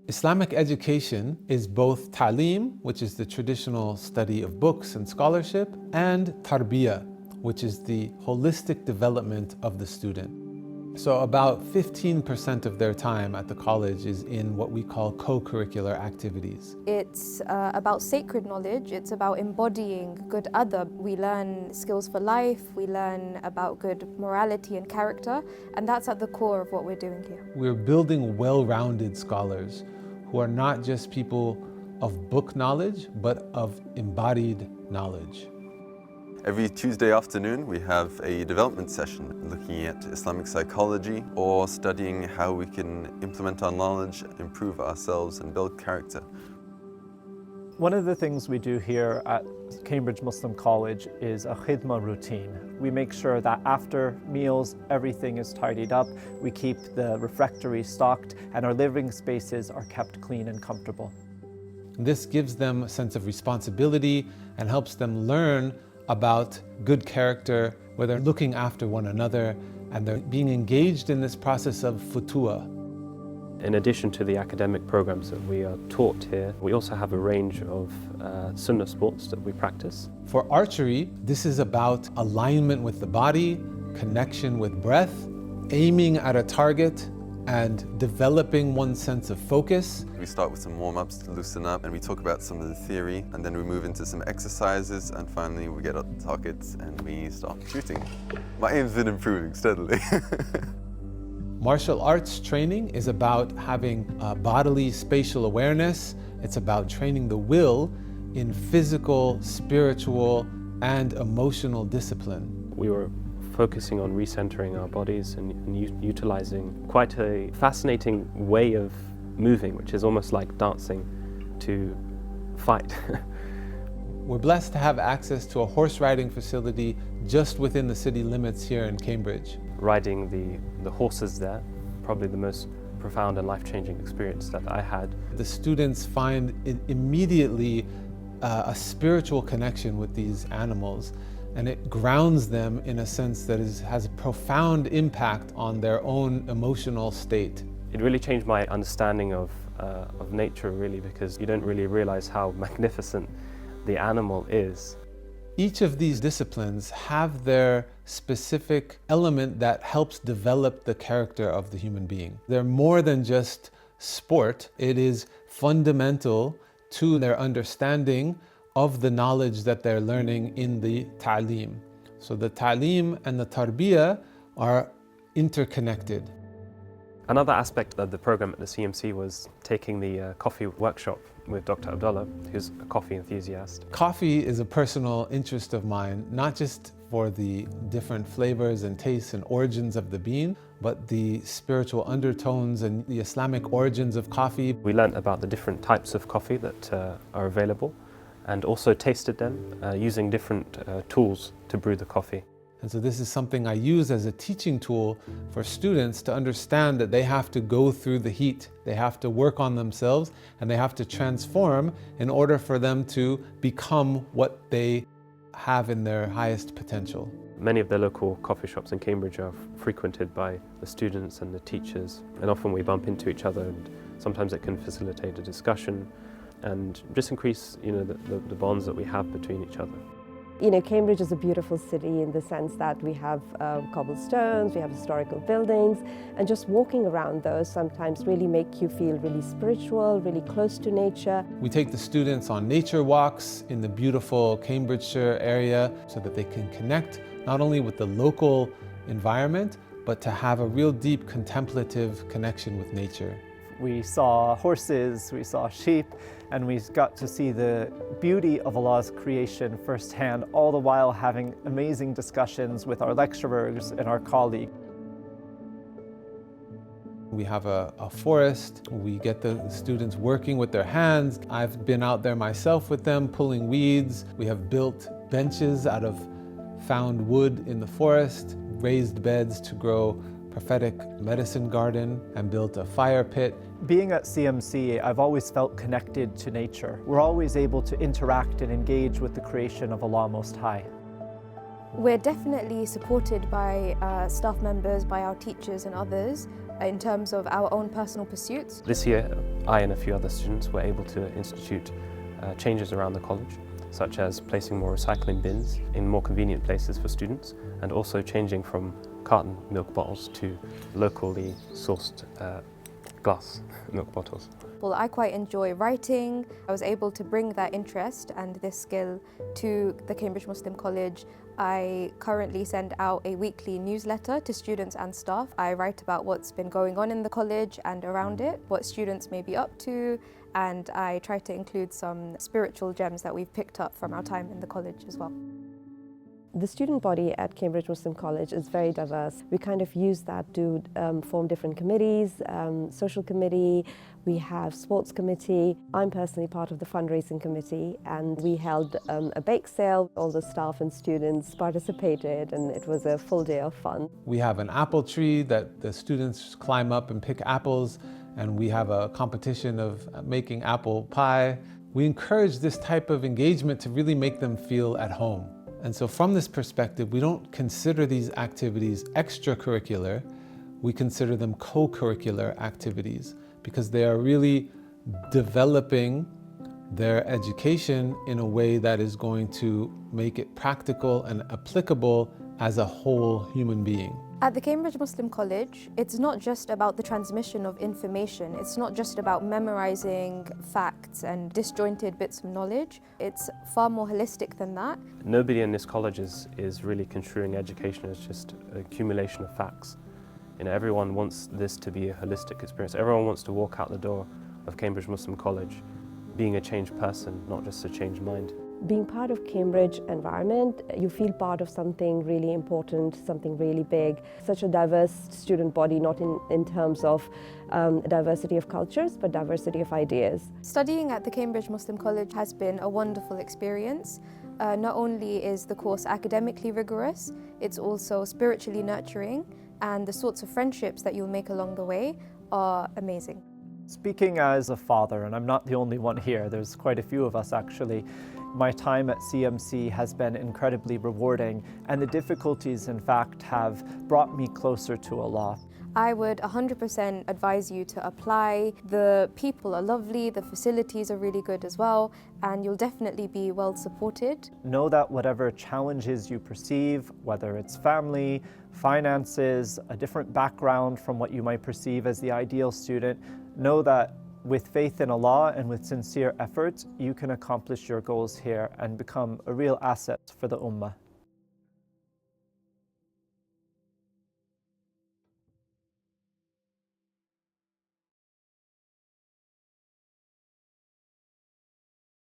Islamic education is both ta'lim, which is the traditional study of books and scholarship, and tarbiyah, which is the holistic development of the student. So about 15% of their time at the college is in what we call co-curricular activities. It's about sacred knowledge, it's about embodying good adab. We learn skills for life, we learn about good morality and character, and that's at the core of what we're doing here. We're building well-rounded scholars who are not just people of book knowledge, but of embodied knowledge. Every Tuesday afternoon we have a development session looking at Islamic psychology or studying how we can implement our knowledge, improve ourselves and build character. One of the things we do here at Cambridge Muslim College is a khidma routine. We make sure that after meals everything is tidied up, we keep the refectory stocked, and our living spaces are kept clean and comfortable. This gives them a sense of responsibility and helps them learn about good character, where they're looking after one another and they're being engaged in this process of futuwa. In addition to the academic programs that we are taught here, we also have a range of Sunnah Sports that we practice. For archery, this is about alignment with the body, connection with breath, aiming at a target, and developing one's sense of focus. We start with some warm-ups to loosen up, and we talk about some of the theory, and then we move into some exercises, and finally we get our targets and we start shooting. My aim's been improving steadily. Martial arts training is about having bodily spatial awareness. It's about training the will in physical, spiritual, and emotional discipline. We were focusing on recentering our bodies and utilizing quite a fascinating way of moving, which is almost like dancing to fight. We're blessed to have access to a horse riding facility just within the city limits here in Cambridge. Riding the horses there, probably the most profound and life-changing experience that I had. The students find immediately a spiritual connection with these animals, and it grounds them in a sense that has a profound impact on their own emotional state. It really changed my understanding of nature, really, because you don't really realize how magnificent the animal is. Each of these disciplines have their specific element that helps develop the character of the human being. They're more than just sport. It is fundamental to their understanding of the knowledge that they're learning in the ta'lim. So the ta'lim and the tarbiyah are interconnected. Another aspect of the program at the CMC was taking the coffee workshop with Dr. Abdullah, who's a coffee enthusiast. Coffee is a personal interest of mine, not just for the different flavors and tastes and origins of the bean, but the spiritual undertones and the Islamic origins of coffee. We learned about the different types of coffee that are available, and also tasted them using different tools to brew the coffee. And so this is something I use as a teaching tool for students to understand that they have to go through the heat, they have to work on themselves, and they have to transform in order for them to become what they have in their highest potential. Many of the local coffee shops in Cambridge are frequented by the students and the teachers, and often we bump into each other, and sometimes it can facilitate a discussion and just increase, the bonds that we have between each other. Cambridge is a beautiful city in the sense that we have cobblestones, we have historical buildings, and just walking around those sometimes really make you feel really spiritual, really close to nature. We take the students on nature walks in the beautiful Cambridgeshire area so that they can connect not only with the local environment, but to have a real deep contemplative connection with nature. We saw horses, we saw sheep, and we got to see the beauty of Allah's creation firsthand, all the while having amazing discussions with our lecturers and our colleagues. We have a forest. We get the students working with their hands. I've been out there myself with them, pulling weeds. We have built benches out of found wood in the forest, raised beds to grow prophetic medicine garden, and built a fire pit. Being at CMC, I've always felt connected to nature. We're always able to interact and engage with the creation of Allah Most High. We're definitely supported by staff members, by our teachers and others, in terms of our own personal pursuits. This year, I and a few other students were able to institute changes around the college, such as placing more recycling bins in more convenient places for students, and also changing from carton milk bottles to locally sourced glass milk bottles. Well, I quite enjoy writing. I was able to bring that interest and this skill to the Cambridge Muslim College. I currently send out a weekly newsletter to students and staff. I write about what's been going on in the college and around it, what students may be up to, and I try to include some spiritual gems that we've picked up from our time in the college as well. The student body at Cambridge Muslim College is very diverse. We kind of use that to form different committees, social committee, we have sports committee. I'm personally part of the fundraising committee, and we held a bake sale. All the staff and students participated, and it was a full day of fun. We have an apple tree that the students climb up and pick apples, and we have a competition of making apple pie. We encourage this type of engagement to really make them feel at home. And so from this perspective, we don't consider these activities extracurricular, we consider them co-curricular activities because they are really developing their education in a way that is going to make it practical and applicable as a whole human being. At the Cambridge Muslim College, it's not just about the transmission of information. It's not just about memorizing facts and disjointed bits of knowledge. It's far more holistic than that. Nobody in this college is really construing education as just an accumulation of facts. You know, everyone wants this to be a holistic experience. Everyone wants to walk out the door of Cambridge Muslim College being a changed person, not just a changed mind. Being part of Cambridge environment, you feel part of something really important, something really big. Such a diverse student body, not in terms of diversity of cultures, but diversity of ideas. Studying at the Cambridge Muslim College has been a wonderful experience. Not only is the course academically rigorous, it's also spiritually nurturing, and the sorts of friendships that you'll make along the way are amazing. Speaking as a father, and I'm not the only one here, there's quite a few of us actually, my time at CMC has been incredibly rewarding, and the difficulties, in fact, have brought me closer to Allah. I would 100% advise you to apply. The people are lovely, the facilities are really good as well, and you'll definitely be well supported. Know that whatever challenges you perceive, whether it's family, finances, a different background from what you might perceive as the ideal student, know that with faith in Allah and with sincere effort, you can accomplish your goals here and become a real asset for the Ummah.